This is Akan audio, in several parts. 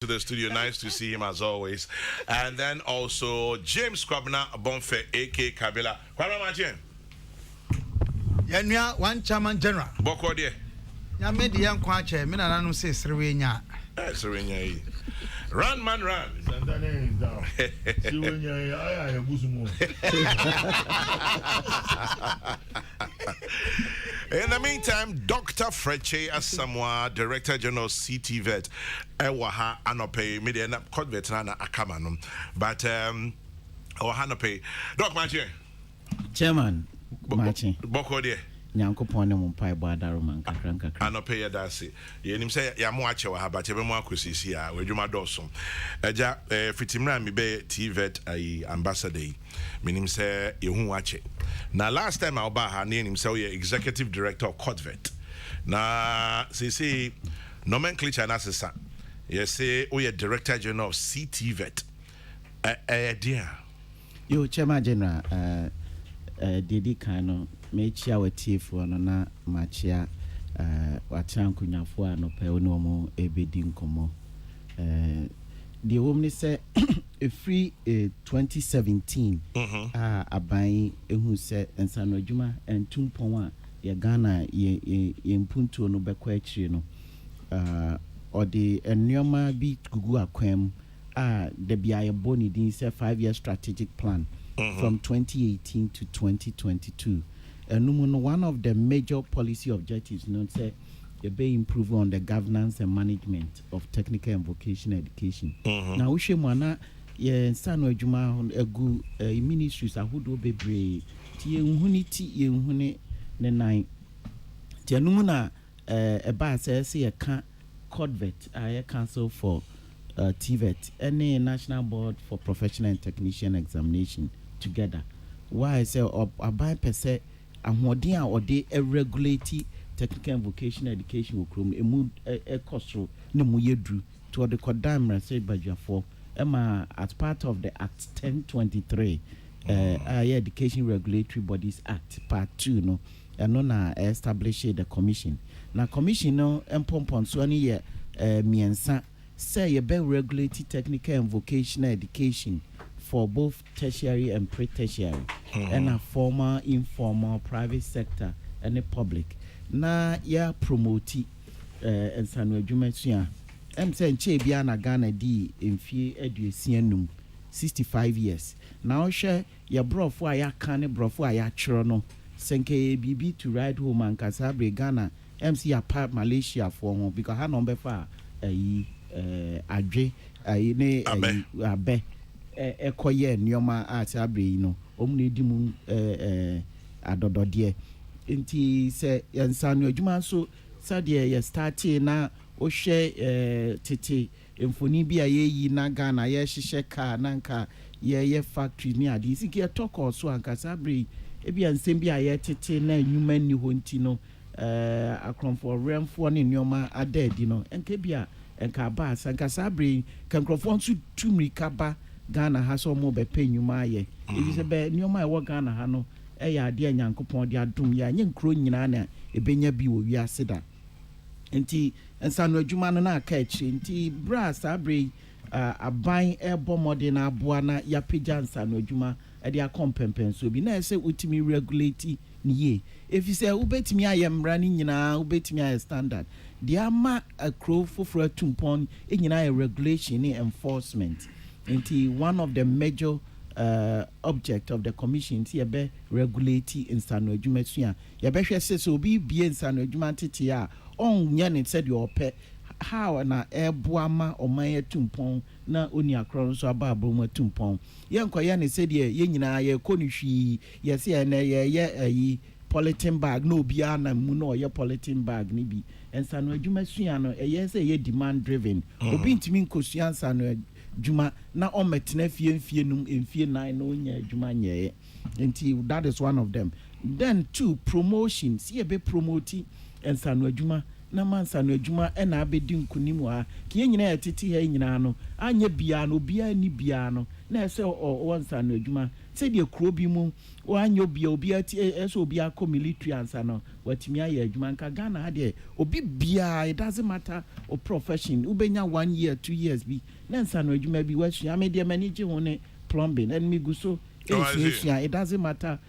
to the studio. Nice to see him as always. And then also James Kwabena Bonfe, A.K. Kabila. Kwabena Jim. Yanya one chairman general. Boko de. Ya made the young quache. Me na no say Sriwenya. Sriwenya. Run man run. Santana is down. Sriwenya I busumo. In the meantime, Dr. Freche Asamoah, Director General CTVET, Ewaha Anope, Media Court Veterana Akamanum. But Ohanope, Doc Machi. Chairman, Machi. Boko de. Nyankopon mu pai badaro man kakran Anope ya dasi. Yenim say ya mo ache wa ba chebe mo akosisi a wadwuma doso. Eja fitimra mi be TVET ai ambassador yi. Menim say ye hu ache. Na last time I oba ha na yenim say ye executive director of CTVET. Na see nomenclature na sesa. Ye say o ye director general of CTVET. Dear. Yo Chairman General Didi Kano mechi awatiefo no na machia wachia nkunyafo anope no mo ebedi nkomo the woman say free 2017 aban ehu se ensano adwuma entumpon a ye Ghana ye mpuntuo no bekọ akire no odi ennioma bi gugu akwam the bia boni din say 5-year strategic plan from 2018 to 2022. One of the major policy objectives, say, be improve on the governance and management of technical and vocational education. Now, we shemwana ye sanu ejuma egu ministries ahudo bebre ti ye nhuni ne nine. Ti enumuna eba say ye can CTVET a council for TVET any National Board for Professional and Technician Examination together. Why I say abai per se ahodi a ode regulate technical and vocational education okrom emu ekosro ne mu yedru to the kodam say badwafo ema as part of the Act 1023 Education Regulatory Bodies Act Part 2 no eno na establish the commission. Na commission no empompon so ani ye miensa say you be regulate technical and vocational education for both tertiary and pre-tertiary and a formal, informal, private sector and the public. Na ya promote and sanu adwumatua. Em say nche bia na Ghana di emfie eduasienum 65 years. Now share ya brofo aya kan brofo aya chro no senke bibi to ride home and kasabre Ghana MC apart Malaysia for home because ha number fa adwe ne abe ekoye nioma atabre no omne di mu adododie enti se yansanu adwuma so sade ye start na o hwe tete emfoni bia ye na Ghana ye hihye ka nanka ye factory ni ade siki etoko so anka sabre ebia nsem bia ye tete na nwuma ni ho nti no akromfo remfo ne nioma adadi no enka bia enka ba sanka sabre kankrofo nso tumri kaba Ghana has almost be pay you my ye. It is a bad new my work Ghana hano. Eya dear Yankopon dia dum ya nyen kro nyina na ebenya bi wo wiase da. Enti ensano adwuma no na catch enti brass abre aban ebo modern aboa na ya pagya ensano adwuma e dia kompempen so bi na ese utimi regulate ni ye. If you say ubetimi ayemra ni nyina ubetimi ay standard. Dia ma akro foforo tumpon e nyina ay regulation ni enforcement. One of the major object of the commission is to regulate insano adwumatua. Ya be hwese so bi insano adwuma tete a on nya ne said your pet how na eboama oman tumpon na oni akro so aba abom tumpon. Ye nkoya ne said ye nyina ye konihwi ye se na ye polythene bag no bia na mu no ye polythene bag ni bi. Insano adwumatua no ye say ye demand driven. Obi ntimi nkosua insano Juma na ometena fie num enfie nine no nya juma nye enti that is one of them. Then two promotions ye be promoting ensano adwuma na mansa no adwuma na abedi nkunim ha kie nyina etiti ha nyina no anya bia no bia ni bia no na ese wonsa no adwuma se de kuro bi mu wanyo bia obi ati eso obi akọ military ansa no watimi aye adwuma nka Ghana ha de obi bia it doesn't matter o profession ubenya 1 year 2 years bi na nsa no adwuma bi wasua me de manage ho ne plumbing and me go so it doesn't matter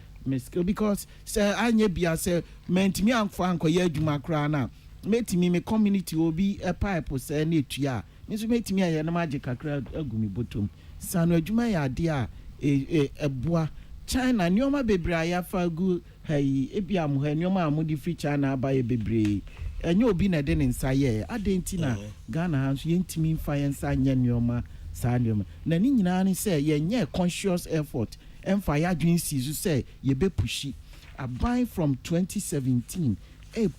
because say anya bia say mentimi anfo ankoye adwuma kra na metimi me community obi a pipe say na etua nso metimi aye na magi kakra agumi botom sanu adwuma ya de a eboa China nyoma bebre aya fagu hey ebiam ha nyoma amudi free China abaye bebre enye obi na de nsa ye adenti na Ghana ha so yentimi mfa yensa nya nyoma sa nyoma na ni nyina ni say ye conscious effort emfa ya dwen sizu say ye be pushi abai from 2017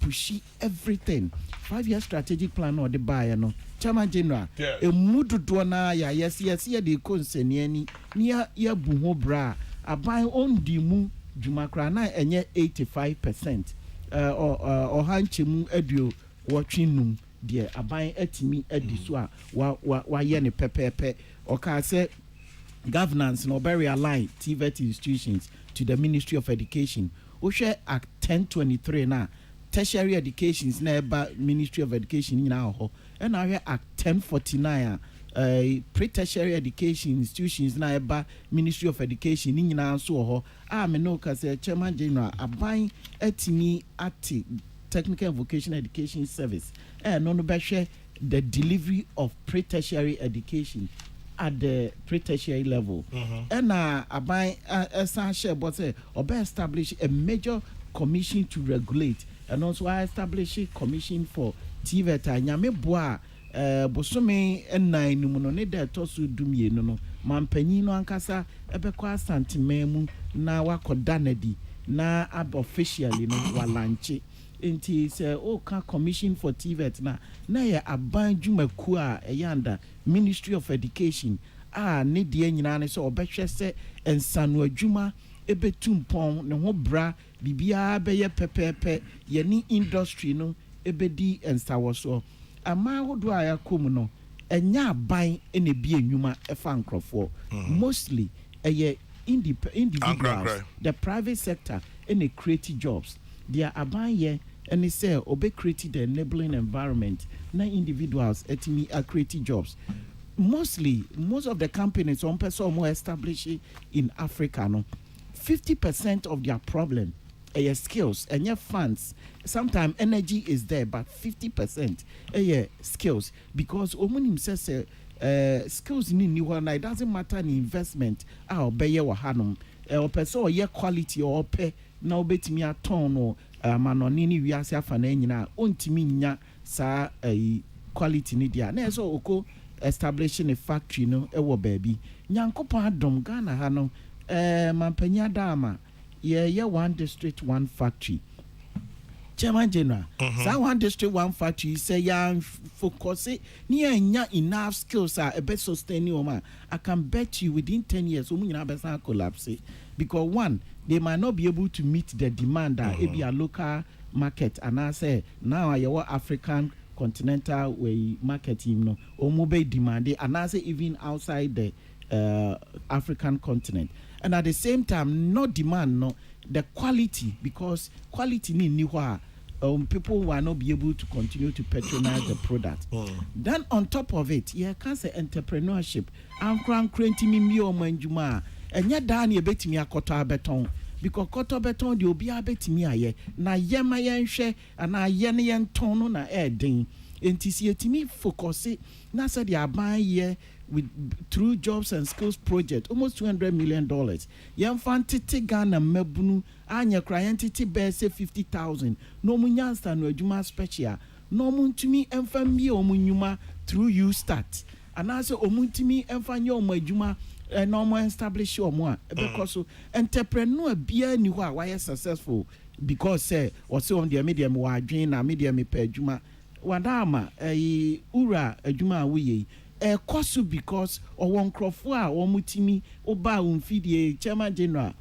pushi everything 5-year strategic plan or the buyer no Chairman General mududo na ya yes ye de konseni ani ni ya buho bra abai on di mu jumakra na enye 85% hanchemu aduo wotwinum de abai atimi adi so a wa ye ne pepepe o ka say governance no very align TVET institutions to the Ministry of Education. Oshe Act 1023 na tertiary educations na eba Ministry of Education na ho. And now Act 1049 pre-tertiary education institutions na eba Ministry of Education ni nyina so ho. Me no ka say Chairman General aban etimi ati Technical and Vocational Education Service. No be share the delivery of pre-tertiary education at the pre-tertiary level. And abai share but say obe establish a major commission to regulate, and also I establish a commission for TVET nyame boa bosome ennan no no ne da to so dumie no mampanyin no ankasa ebekwa santimemu na wakoda nadi na ab officially no walanche enti say ka commission for TVET na ya aban dwumaku a eyanda Ministry of Education ne de nyina ne so obehwe se ensano adwuma ebetumpon ne ho bra bibia beye pepepe ye ni industry no ebedi ensawo so ama hodo aya kom no enya aban ene bi enwuma efa nkrofo mostly individuals the private sector ene create jobs their aban ye and they say obe create the enabling environment na individuals etimi are creating jobs most of the companies on person more established in Africa no 50% of their problem skills and your funds sometimes energy is there but 50% skills because omunim says skills ni one it doesn't matter in investment obey wa hanum person or quality or pay na obetimi aton no manoni ni wiase afa na nyina ontimi nya sa quality ni dia na so oko establishing a factory no ewo baabi nyankopon adom Ghana ha no mampanya dama ye one district one factory Chairman General sa one district one factory say ya focus ni enya enough skills are a best sustaining woman I can bet you within 10 years omu nyina be san collapse because one they might not be able to meet the demand that it be a local market and I say now your African continental way marketing no omu be demanded and I say even outside the African continent and at the same time no demand no the quality because quality ni people will not be able to continue to patronize the product. Then on top of it, you can say entrepreneurship. I'm cranky me or manjuma. And yet Danny bet me a quarter beton. Because quarter beton the obi abet me a na yema yen share and na yen tono na air ding. And me focus it. Na said they are buying here with through jobs and skills project almost $200 million. Yan fantiti Ghana mebunu anya clientity bear say 50,000. No munyansta no adwuma special. No muntumi emfa mi omunyuma through you start. And also omuntumi emfa nyo omadwuma normal establish omo because entrepreneur bia ni ho a why successful because say what's on the medium wa adwen na medium me pa adwuma wadama ura adwuma we kosu because one crofo a omutimi oba umfidie Chairman General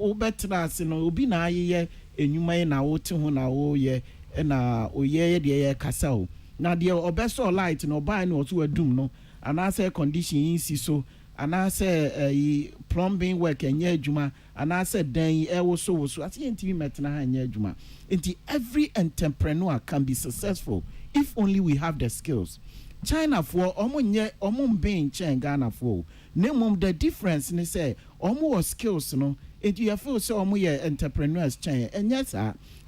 obetra se no obi na aye enwuma na wote ho na wo ye na oyeye de kasa o na de obeso light no buy no so adum no anase condition insi so anase plumbing work enye adwuma anase dan wo so ati ntimi metena ha enye adwuma nti every entrepreneur can be successful if only we have the skills. China for omo being chen Ghana for name the difference ni say omo skills no it you feel so omo ye entrepreneurs chen and yes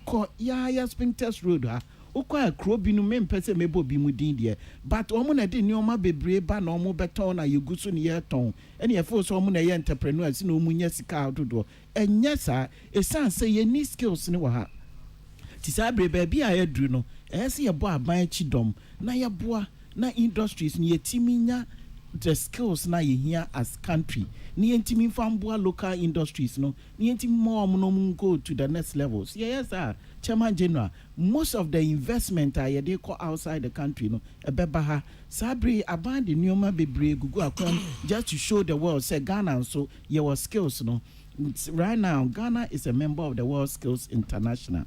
ko ya spring test road ha ukwa kro bi no mempese mebo bi mu din de but omo na de nyoma bebre ba na omo beton na yegusu ne ye ton and you feel so omo na ye entrepreneurs no omo nya sika dodo and yes e san say ye need skills ni wa ha ti sa bre ba bi a ye dru no e se ye bo aban chi dom na ye boa na industries ni yetiminya the skills na ye here as country ni yentimi famboa local industries no ni yentimi more go to the next levels. Yes sir, Chairman General, most of the investment are they call outside the country no ebeba ha sabre aband the nyoma bebre gugu akwan just to show the world say Ghana so your skills no. Right now Ghana is a member of the World Skills International.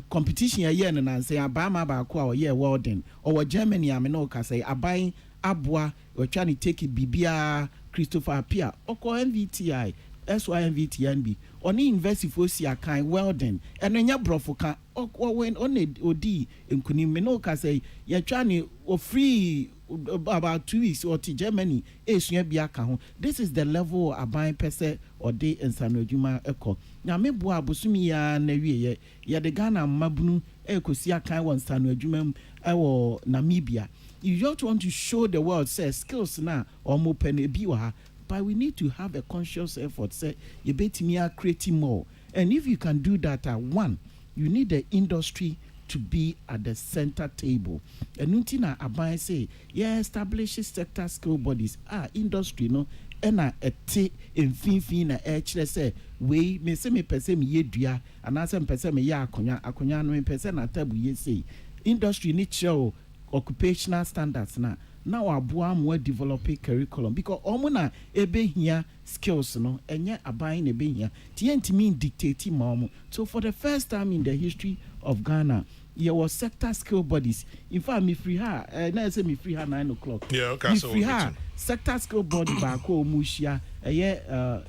Competition here and say Abama ba kwa or Warden or Germany I mean ka say abai abwa we trying to take it bibia Christopher Pia oko MVTI SYMVTNB oni invest for si akan Warden and nya brofo ka when on odi nkuni me no ka say you trying to free about 2 weeks or to Germany esua bia ka ho. This is the level aban pese or day ensanodwuma eko na mebo abosumi ya na wie ye de Ghana mabunu ekosi akan won ensanodwuma ewo Namibia. You just want to show the world say skills na omo pen bi wa, but we need to have a conscious effort say you betimi a creating more. And if you can do that one, you need the industry to be at the center table. And untina abai say yeah establish sector skill bodies industry no ena ete emfinfin na chere say we me se me pese me yedua anase me pese me ya akonya no me pese na tabu ye say industry ni show occupational standards na aboa mo develop a curriculum because omo na ebe hia skills no enye abai na ebe hia tientimi dictate mom. So for the first time in the history of Ghana there was sector skill bodies. In fact me free her na say me free her 9 o'clock. Yeah, okay, so free her sector skill body ba ko mushia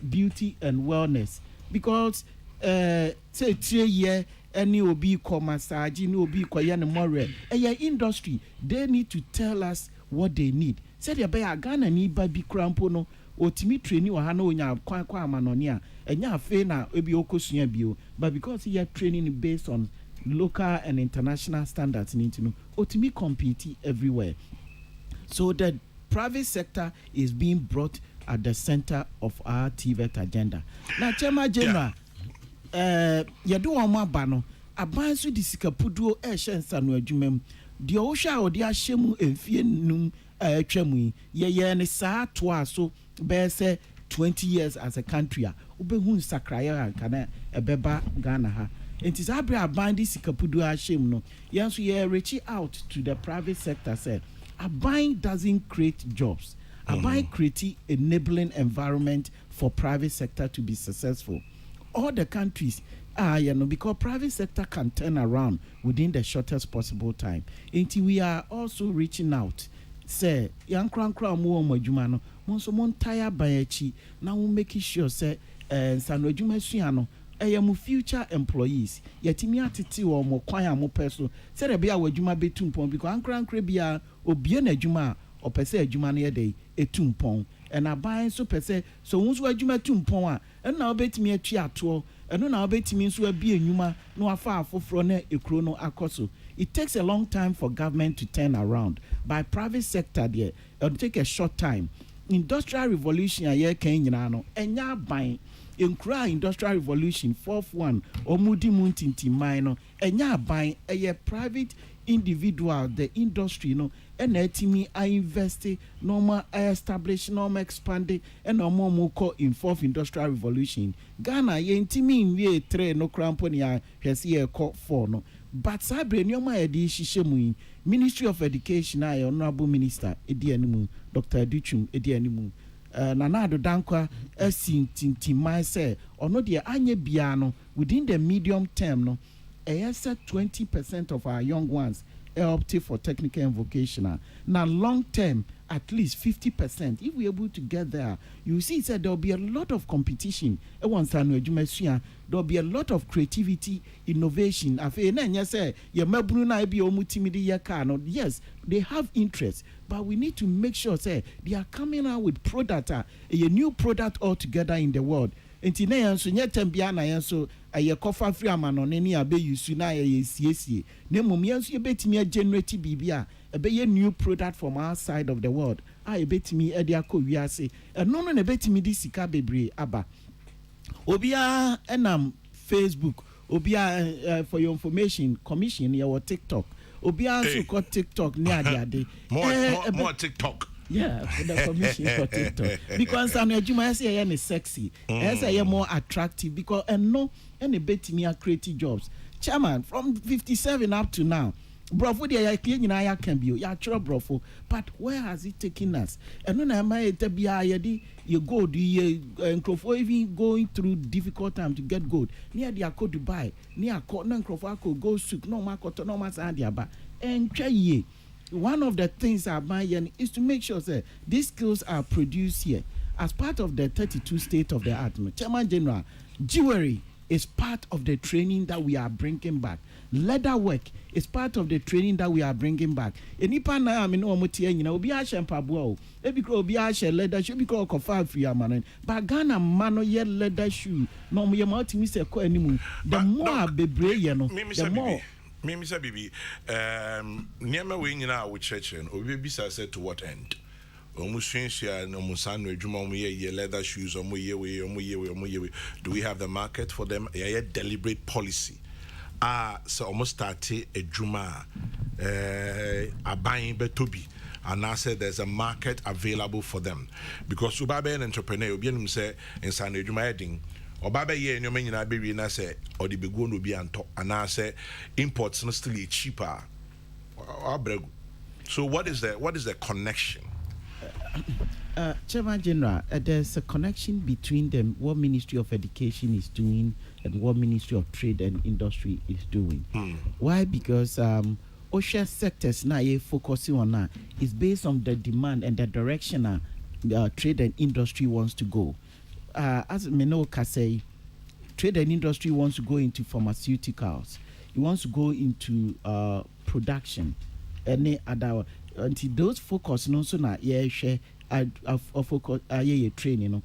beauty and wellness because say 3 year any obi ko massage ni obi ko ye ne more industry they need to tell us what they need. Said ya be Ghana ni ba bi krampo no otimi training wa ha na onya kwa amanoni a enya afi na obi okosua bio but because he training based on local and international standards need to know otimi compete everywhere. So the private sector is being brought at the center of our TVET agenda. Now Chairman General yedo omo aba no aban so disikapuduo ehyensa no adwumam de ohwa odi ahyemu emfie num atwamu ye ne saa to aso be say 20 years as a country a obehu sakraya kana ebeba Ghana ha enti sabre aban disikapuduo ahyem no yenso ye reach out to the private sector say aban doesn't create jobs. Aban create enabling environment for private sector to be successful. All the countries because private sector can turn around within the shortest possible time. Until we are also reaching out. Say, young crankra mo adwuma no, mo so mon tire bayachi. Now we making sure say sanu adwuma suano mu future employees. Yetimi atiti wo mo kwan mo peso. Say the bia adwuma betumpon because ankra bia obie na adwuma opese adwuma no ye dey etumpon. And aban so pese so wonso adwuma tumpon a na obetimi atwi ato eno na obetimi nso abi enwuma no afa afoforo na ekro no akoso. It takes a long time for government to turn around. By private sector there it'll take a short time. Industrial revolution aye kan nyina no enya aban enkura industrial revolution fourth one omudi muntinti man no enya aban eye private individual the industry no and etimi I invest normal establish normal expand and normal moko in fourth industrial revolution. Ghana ye intimi we 3 no crampo ni a hwese ye ko 4 no but sabre nyoma e di hihye Ministry of Education I honorable minister edi animu Dr. Duchum edi animu Nanado Dankwa esintinti man say ono de anye bia no within the medium term no 20% of our young ones opted for technical and vocational. Now, long term, at least 50%. If we're able to get there, you see, said there'll be a lot of competition. There'll be a lot of creativity, innovation. Yes, they have interest, but we need to make sure say they are coming out with product, a new product altogether in the world. Nti na yanso nye tambia na yanso aye kofa free amanone ni abe yusu na aye siesie na mum yanso ye betimi generate bibia ebe ye new product from our side of the world a ye betimi e dia ko wiase no no na betimi di sika bebre aba obia enam Facebook obia for your information commission your TikTok obia so ko TikTok ni ade more TikTok. Yeah, for the commission for TikTok. Because I'm a say I sexy. I say more attractive because and a bit me creative jobs. Chairman, from 57 up to now, bro, for the I can be bro, but where has it taken us? And when am I to be you go even going through difficult time to get gold. Near the Ako Dubai, near Cotton Crofako go souk, no market, no mas adiaba. And ye. One of the things I'm buying is to make sure that these skills are produced here as part of the 32 state of the art. Chairman General, jewelry is part of the training that we are bringing back. Leather work is part of the training that we are bringing back. Enipa na I mean omotie nyina obi a shempaboa o ebikro obi a she leather shoe bikro kofa free amanen but Ghana man no ye leather shoe no mo ye multi se ko animu the more bebre ye no the more Mr. Bibi, Niama we nyina wo church and obi bisa said to what end? Omushinshia no musano ejuma ye leather shoes omuye. Do we have the market for them? A deliberate policy. So almost started a juma abayin betobi. And I said there's a market available for them. Because Ubabe an entrepreneur, obi say in San Ejuma heading. Obaba ye no men na be na say or the bego no be anto and I say imports no still cheaper. So what is the connection? Chairman General, there's a connection between them, what Ministry of Education is doing and what Ministry of Trade and Industry is doing. Why? Because OSHA sectors now focusing on now is based on the demand and the direction trade and industry wants to go. As Menoka say, trade and industry wants to go into pharmaceuticals. It wants to go into production. Any other until those focus no so na share focus training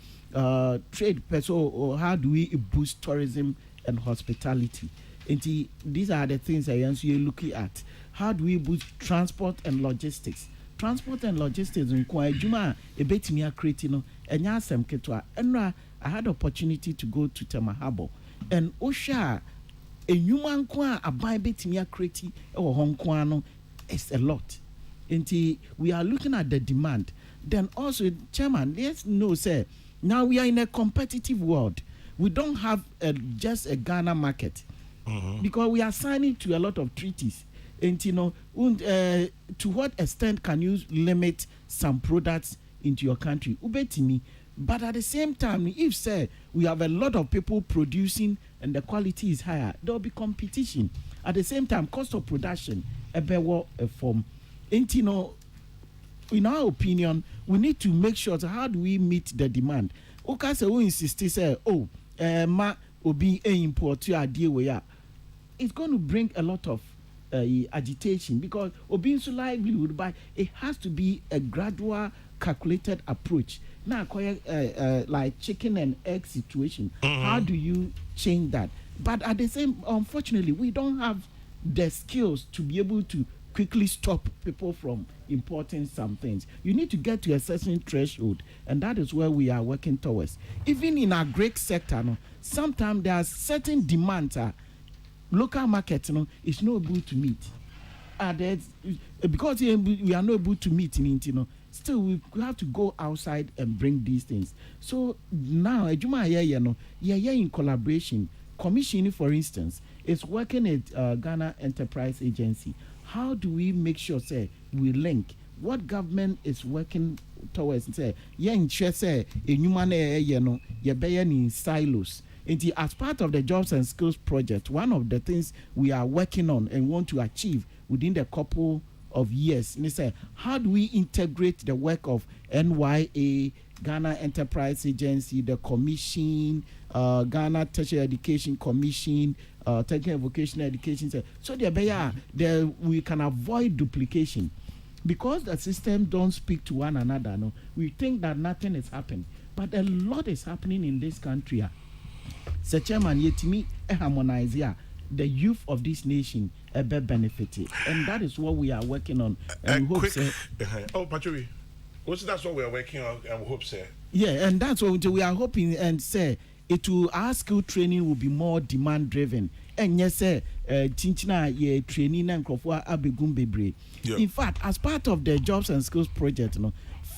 trade person or how do we boost tourism and hospitality. Until these are the things I want you looking at. How do we boost transport and logistics? Transport and logistics in Juma a bit me creating and yasem ketwa. And I had opportunity to go to Temahabo and Osha a human kwa a buy bit me creating or Hong Kong is a lot. Until we are looking at the demand. Then also, Chairman, let's know, sir, now we are in a competitive world. We don't have just a Ghana market because we are signing to a lot of treaties. And to what extent can you limit some products into your country? Ubetimi. But at the same time, if say we have a lot of people producing and the quality is higher, there will be competition. At the same time, cost of production a better form. And in our opinion, we need to make sure that how do we meet the demand. Okay, so we insist say, ma obi import to idea where it's going to bring a lot of agitation because obi so livelihood, but it has to be a gradual, calculated approach. Now, like chicken and egg situation, how do you change that? But at the same, unfortunately, we don't have the skills to be able to quickly stop people from importing some things. You need to get to a certain threshold, and that is where we are working towards. Even in our Greek sector, sometimes there are certain demands local market is not able to meet. Because we are not able to meet in still we have to go outside and bring these things. So now in collaboration, Commission, for instance, is working at Ghana Enterprise Agency. How do we make sure we link what government is working towards? Say, in human in silos. as part of the Jobs and Skills Project, one of the things we are working on and want to achieve within the couple of years, and say, how do we integrate the work of NYA, Ghana Enterprise Agency, the Commission, Ghana Tertiary Education Commission, Technical and Vocational Education, so we can avoid duplication. Because the system don't speak to one another, no, we think that nothing is happening, but a lot is happening in this country. So, Chairman, yet me harmonize the youth of this nation be benefited, and that is what we are working on. And we hope, Patrick, that's what we are working on, and we hope, sir. Yeah, and that's what we are hoping, and say our skill training will be more demand driven. And yes, sir, Chinchina ye training and Krofwa Abegum Bebre. In fact, as part of the Jobs and Skills Project,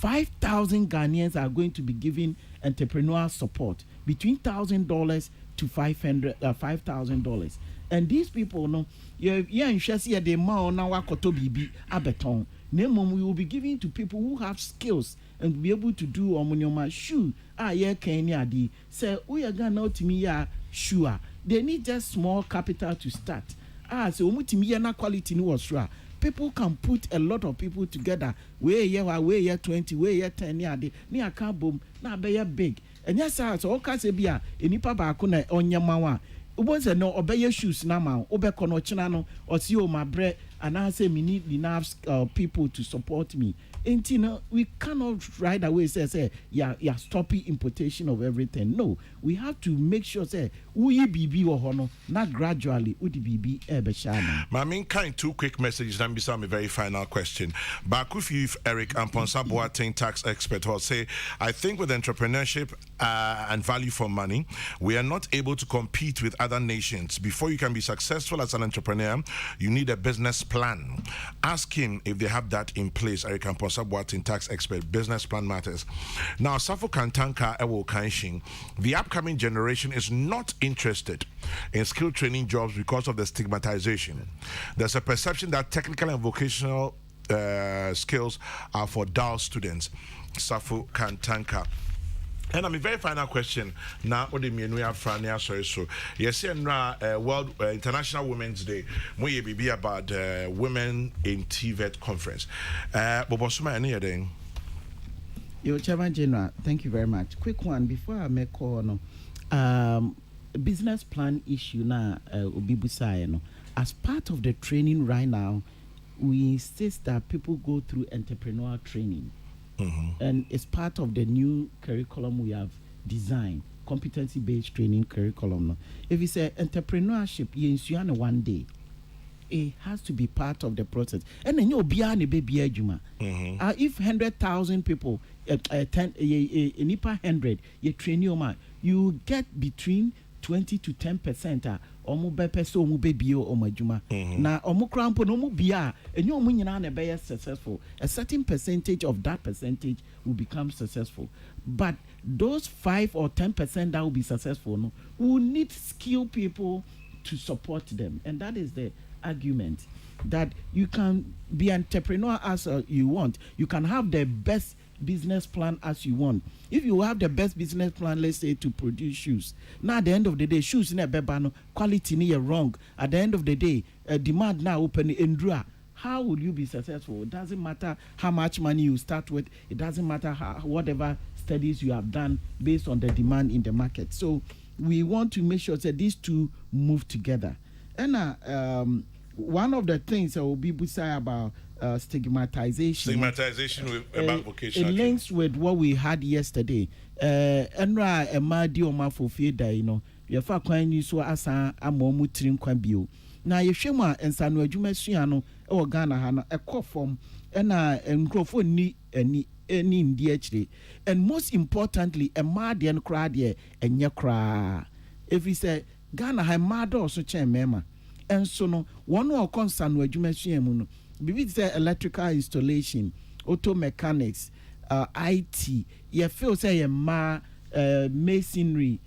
5,000 Ghanaians are going to be given entrepreneurial support between $1,000 to $5,000. And these people, we will be giving to people who have skills and be able to do omunoma shoe. Say we are gonna to me sure. They need just small capital to start. So na quality no was sure. People can put a lot of people together. We year 20, we year 10 year de ni aka boom na be big. And yes sir, so oka se bia enipa ba ko na onyama was no obey shoes na ma obeko no china no or see o my bread and I say we need enough people to support me. And we cannot right away say you're stopping importation of everything. No, we have to make sure say we BB or hono not gradually would BB ebeshana. My main kind two quick messages and be some very final question. Bakufi Eric Amponsa Boateng tax expert will say, I think with entrepreneurship and value for money, we are not able to compete with other nations. Before you can be successful as an entrepreneur, you need a business plan. Ask him if they have that in place. Eric Amponsa Boateng tax expert, business plan matters. Now, Safo Kantanka Ewo Kanshin, the upcoming generation is not interested in skill training jobs because of the stigmatization. There's a perception that technical and vocational skills are for dull students. Safo Kantanka. And I'm a very final question now. What do you mean we have Frania? Sorry, so yes, World International Women's Day. We be about women in CTVET conference. Bobosuma any day. Yo, Chairman General, thank you very much. Quick one before I make call. Business plan issue na Ubibusai. No, as part of the training right now, we insist that people go through entrepreneurial training. And it's part of the new curriculum we have designed, competency-based training curriculum. If it's entrepreneurship, you one day, it has to be part of the process. And then you'll be a baby ejuma. If 100,000 people, 100, you train your man, you get between 20 to 10%. Omu bepe so omu baby o majuma. Na omu crampo no mu bia and you nyina na be successful. A certain percentage of that percentage will become successful. But those 5 or 10% that will be successful, no, will need skilled people to support them. And that is the argument that you can be entrepreneur as you want. You can have the best business plan as you want. If you have the best business plan, let's say to produce shoes, now at the end of the day, shoes in a bebano quality near wrong. At the end of the day, demand now open in draw. How will you be successful? It doesn't matter how much money you start with. It doesn't matter whatever studies you have done based on the demand in the market. So we want to make sure that these two move together. And one of the things that will be beside about stigmatization about vocational. It links with what we had yesterday. Enra emadi oma fofida, you know, yefa kwan yi so asa amomu tirim kwan bio. Na yehwem a ensano adwuma suano e wo Ghana ha no ekofom na nkrofo ni ani ndi akire. And most importantly, emade en kra de enye kra. If we say Ghana ha emade also chen mema. And so no one who constant adwuma suamu no bibi say electrical installation, auto mechanics, IT, you feel say masonry,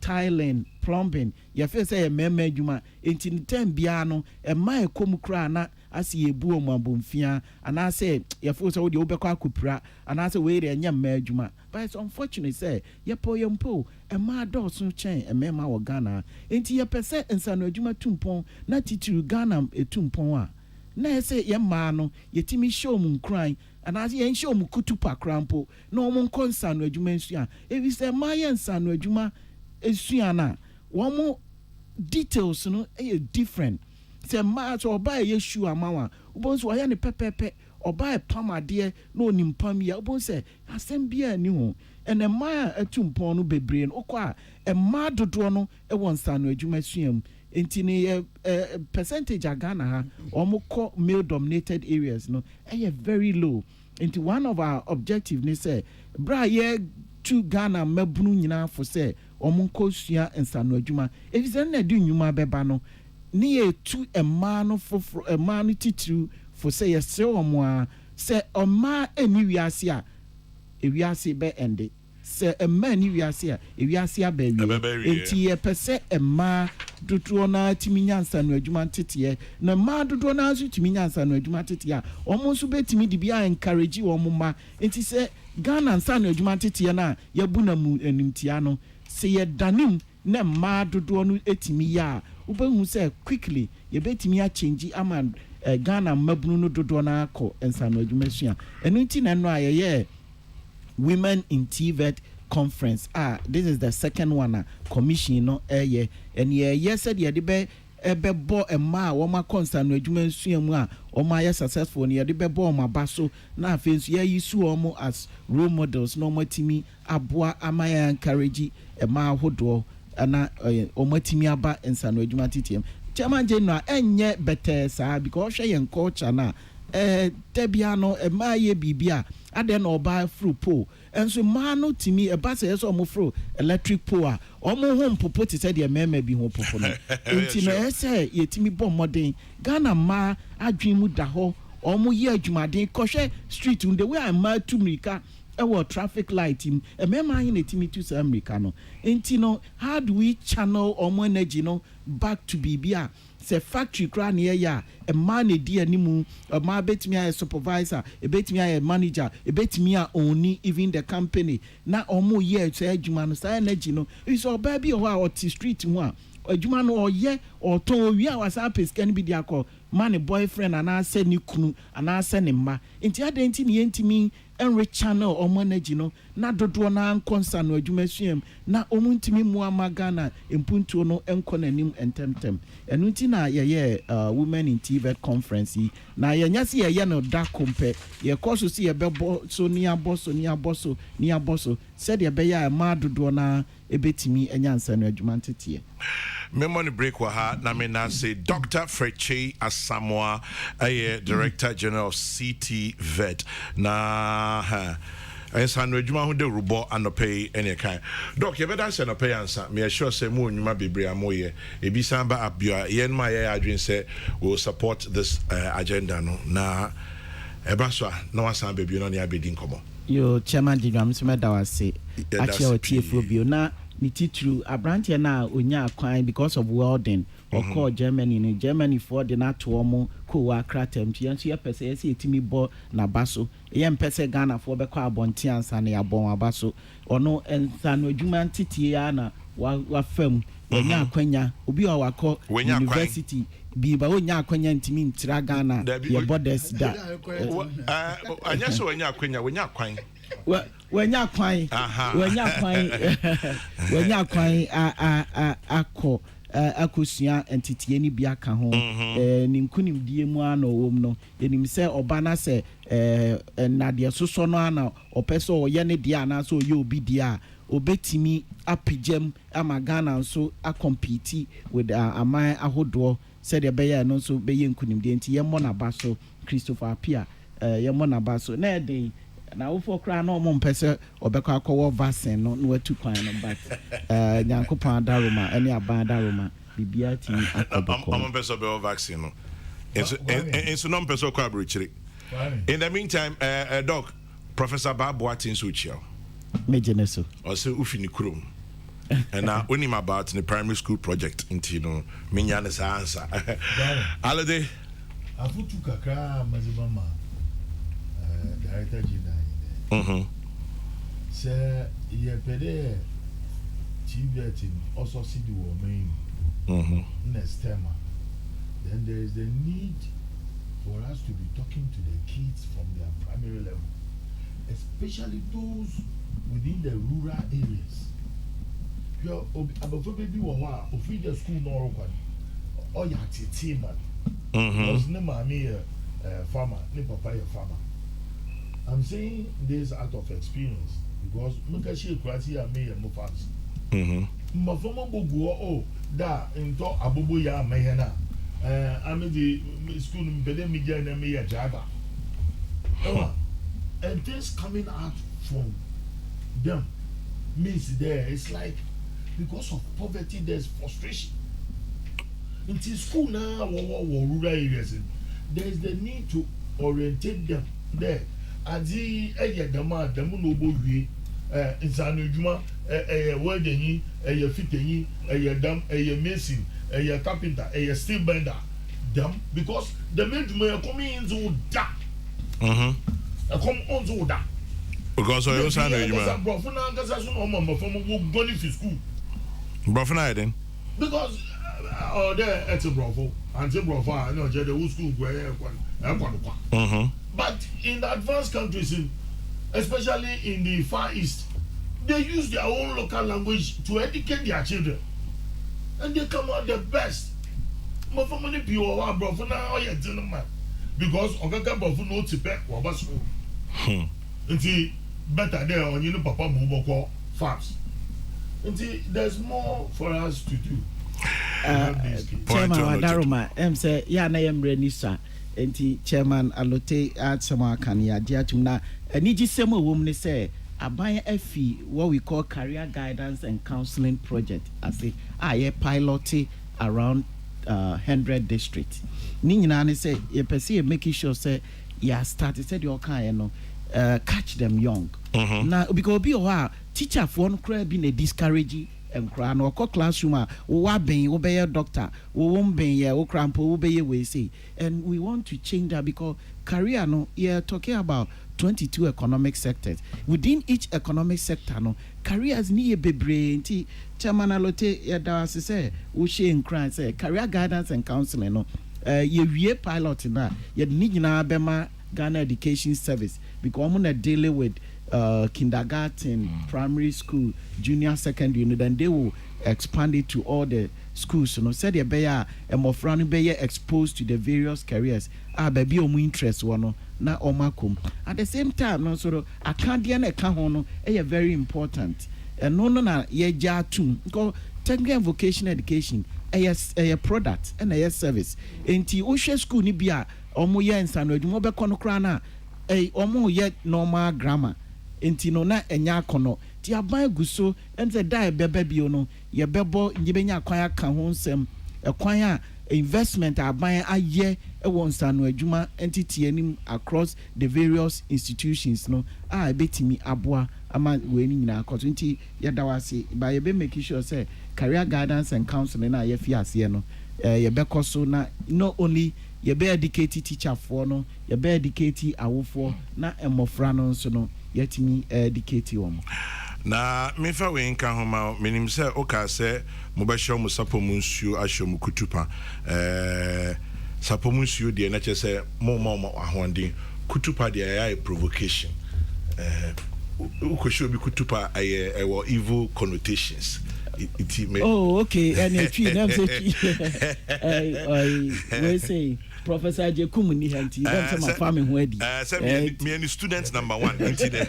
tiling, plumbing, you feel say meme juma in time biano, and my komukra na asi ebu o mabomfia anase yefo so de obekọ akopira anase we re nya mma adwuma but it's unfortunate say yempo ema dọọso chen emema wo Ghana enti yepese nsano adwuma tumpon na titiru Ghana etumpon a na ese yemma no yetimi show mu nkran anase yen show mu kutupa krampo na omo nkonsano adwuma nsua ebi se ma yen nsano adwuma esua na wo details no different se ma so oba yeshu amawa ubonso aya ne pepepe oba pamade na onimpam ya ubonse asem bia ni ho ene ma atumpon no bebre no okwa e ma dodo no e wonsa no adwuma suam enti ne percentage agana ha omukọ male dominated areas no very low enti one of our objective ne say bra ye to Ghana mabunu nyina for say omunko sua ensano adwuma efise na di nnwuma beba no ne ye tu ema no foforo ema no titiru for say yese omo a se oma eni wiase a ewiase be ende se ema ni wiase a ewiase abawi enti ye pese ema dodo na timinya nsano adwuma tete na ma dodo na azu timinya nsano adwuma tete a omo nso betimi di bia encourage omo ma enti se Ghana nsano adwuma tete na yabu na mu enimtia no se ye danim na ma dodo no etimi ya ubehu say quickly ye betimi a change ama Ghana mabunu no dodo na akọ ensano adwuma sua enu nti na no aye women in TVET conference this is the second one commission no and said ye de be bo ema wo ma consano adwuma sua mu a o ma ye successful ne ye de be bo ma baso na afensu ye yisu omo as role models no matimi aboa amaya encourage ema hodo na o matimi aba ensano adwuma titiem chairman general enye better sa because hwe yen culture na tebia no ema ye bibia ade na oba fru po enso ma no timi eba se so mo fru electric po a omo ho mpopo ti se de mema bi ho popo no enti no ese yetimi bo modern Ghana ma adwen mu da ho omo ye adwumaden kohwe street the way I ma to America traffic light him mema hin etimi to America no enti no how do we channel omo energy no back to bibia se factory kra na ya a man di animu a ma betimi a supervisor a betimi a manager a betimi a oni even the company na omo ye to adwuma no sa energy no is o ba bi o ha o street ho a adwuma no o ye o ton wi a wasa pescan bi dia ko man boyfriend ana se ni kunu ana se ni ma enti adenti ni entimi enre channel omo energy no na dodo na nkonsa no adwuma suam na omo ntimi mu amagana empuntuo no enko nanim entemtem enu nti na ye women in TVET conference na ye nyase ye no da kompe ye koso si ye bebo so ni aboso said ye be ya ma dodo na ebetimi enyansa no adwuma tetie Memoni break wa ha na me na say Dr. Kyei Asamoah Director General of CTVET na ensano adwuma ho de rubo anopay ene kan doc ye better say anopay ansa me sure say mo onwuma bebre amoye ebi samba abia yen ma ye adwen say will support this agenda no na eba so na wasan bebi no ne abedi nkomo yo chairman Dinam Smeda wase achi o TFO bio na ni titru abrantie na onya kwan because of welding or call Germany for the na to omo ko wa kratem ti yanso ye pese ye se etimi bo na baso ye mpese Ghana for be kwa abonti ansa na ya bon abaso ono ensa no adwuma ntitie ya na wa fam onya akwanya obi wa wakọ university bi ba onya akwanya ntimi ntira Ghana ye borders da anya so onya akwanya onya akwan wenya kwan akọ akosua entitie ni bia ka ho ni nkunim die mu ana owom no enim se oba na se na de soso no ana opeso oye ne dia na so oye obi dia obetimi apigem ama Ghana so a compete with aman ahodo said the beya no so beye nkunim die enti ye mo na ba so Christopher Apia ye mo na ba so na dey na wo for kra na o mo mpese obekọ akọwo vaccine no no atu kwan no but nyankopon daroma ene aban daroma bibia ti akọbọkọ o mo mpese obewo vaccine no enso no mpese okọ abrochire in the meantime doc Professor Babu Atinso chiao mejeneso o se ufini kurom and onim about the primary school project into no menya ne sa answer alade afutu kakra mazibama director general say ye pede CTVET also see the woman next term. Then there is the need for us to be talking to the kids from their primary level, especially those within the rural areas. You about baby wawa of the school no one or ya team man. Was no mommy farmer, no papa farmer. I'm saying this out of experience because Mukashi Krati and me and Mufas. Mafama Bogo, oh, da into Abubuya Mayana. I'm in the school in Bedemidia and me a Java. And things coming out from them means there it's like because of poverty there's frustration. In school now or rural areas, there's the need to orientate them there. As the dama no we in Sanujuma, wedding, a fitting, a dam, a mason, a carpenter, a steel bender, them because the men come in to da. Come on to da. Because I was saying, then because there it's a bravo, and a bravo, I know the school where but in the advanced countries, especially in the Far East, they use their own local language to educate their children, and they come out the best. But for many people, bravo now, you're gentleman because Ogaka bravo no tipe wabasu. It's better there on you know Papa Muboko farms. There's more for us to do. Chairman Wadaruma, say, ya na yem renisa. Enti Chairman Alote Asamoah Kania Diatumna. Niji semo woman say, Abaya FE, what we call career guidance and counseling project. I say, ye piloting around 100 districts. Nina say, ye perceive making sure say, ya started said your kind, catch them young. Now, because be a while, teacher for one crab in a discouraging and crown or classroom, or being obey a doctor, or won't be a cramp, obey we say. And we want to change that because career, no, you're talking about 22 economic sectors. Within each economic sector, no, careers need a be brain. Chairman Alote, Yadawasi say, Ushi and Cran say, career guidance and counseling, no, ye pilot in that, yet need na Bema Ghana Education Service because I'm gonna deal with kindergarten, primary school, junior secondary, and then they will expand it to all the schools. You know, said they be a more friendly, be exposed to the various careers. Baby, omu interest one na omakum. At the same time, no sort of Acadian account is very important. And no na ye jatu because technical and vocational education a product and a service. Enti oshe school ni bia omo ye nsano edwuma be kono kra na omo ye normal grammar. Enti no na enya kono ti aban guso enze dai bebe bio no ye bebo nyibenya kwan aka ho nsem ekwan a investment aban aye won nsano adwuma entity anim across the various institutions no a betimi aboa ama we ni nyina akoto nti ye dawase ba ye be make sure say career guidance and counseling na ye fi ase no ye be koso na not only ye be educate teacher for no ye be educate awofo na emofra no nso no yetimi educate wom na mefa we nka homa menim se oka se mobehyo mo sapomunsuo ahyo mo kutupa sapomunsuo de na chese mo ahonde kutupa de ya provocation ukosho bi kutupa aye evil connotations. Oh, okay. And we say Professor Jekum ni hanti dem say my farming ready. Say me any student number 1 into the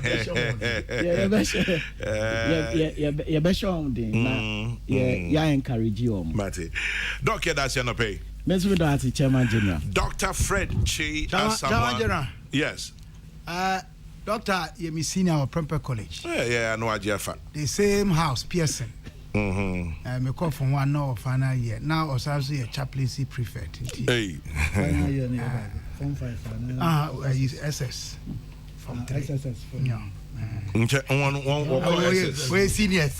yeah be show on dey na yeah encourage you Mate. Doctor that's your no pay. Messi that Chairman General. Dr. Fred Kyei Asamoah. Yes. Doctor, you senior or Prempeh College. Yeah, I know Ajafa. The same house, Pearson. Me call from one now final year. Now also a chaplaincy prefect. Hey. He's SS. From SSS. Yeah. We're seniors.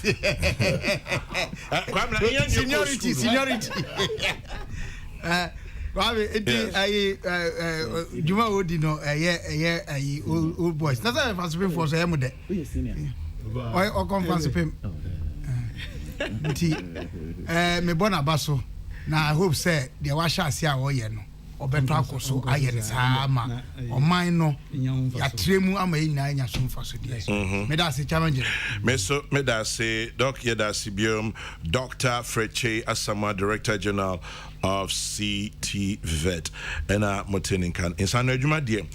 Seniority. Juma Odino, old boys. That's why I'm for Samude. Or conference of him. Me bona baso. Now I hope say the washa sia oyeno. Obeto so ayere sama. O mine no. Ya tremu ama ina nya somfa so dey. Me da se challenge. Me da se doc ye da sibium Dr. Freche Asamoah, Director General of CTVET. And motenin kan insano adwuma de